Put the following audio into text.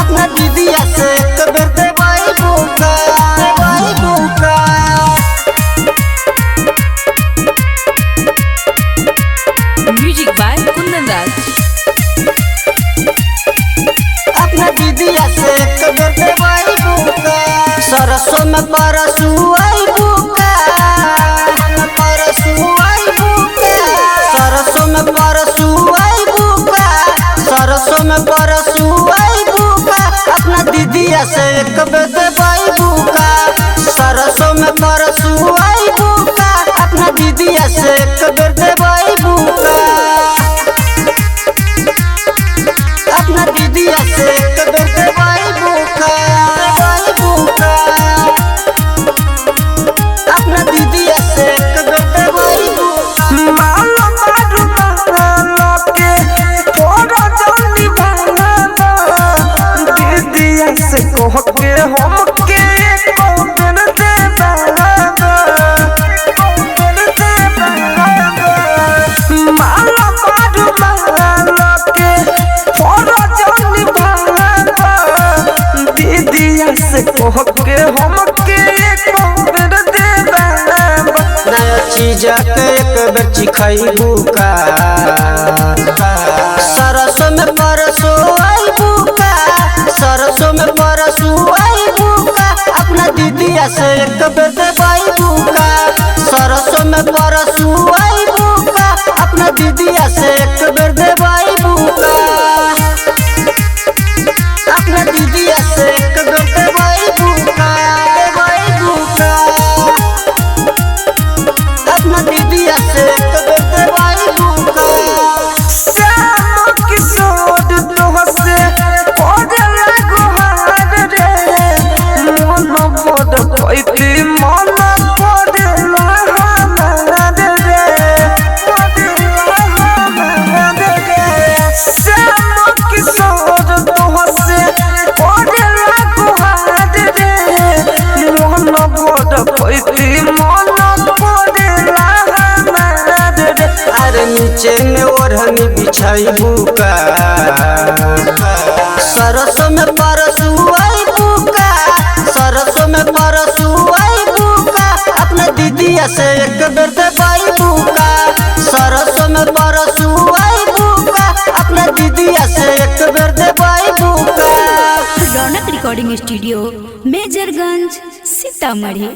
अपना दीदिया से एक बेर देवाई बुका, देवाई बुका। Music by Kundan Raj. अपना दीदिया से एक बेर देवाई बुका, सरसों में परसू आई बुका, परसू आई बुका, सरसों में परसू आई बुका, सरसों में परसू आई बुका। अपना दीदिया से एक बेर देवाई बुका, सरसों में परसू आई बुका, अपना दीदिया से एक बेर देवाई बुका, अपना दीदिया से एक बेर देवाई बुका, देवाई बुका। अपना दीदिया से एक बेर देवाई बुका। माला बारू माला के तोरा जानी भाला दीदिया से कह के हम के कौन दे बाला माला बारू माला के तोरा जानी भाला दीदिया से कह के हम के कौन दे बाला नया चीज के एक बेर चिखैबू का, सरसों में परसो आई बुका, सरसों में परसू आई बुका। अपना दीदिया से एक बेर देवाई बुका, सरसों में परसू आई बुका, अपना दीदिया से एक बेर देवाई बुका, अपना दीदिया से एक बेर देवाई बुका, देवाई बुका। अपना दीदिया से एक बेर देवाई बुका। श्याम किशोर तोहसे पड़ला गोहार रे मन बड़ पैती मन पड़ला हमार रे पड़ला हमार रे श्याम किशोर तोहसे पड़ला गोहार रे मन बड़ पैती मन पड़ला हमार रे। अरे नीचे में ओढ़नी बिछाइबू का, सरसों में परसू आई बुका, सरसों में परसू आई बुका। अपना दीदिया से एक बेर देवाई बुका, सरसों में परसू आई बुका, अपना दीदिया से एक बेर देवाई बुका। रौनक रिकॉर्डिंग स्टूडियो मेजरगंज सीतामढ़ी।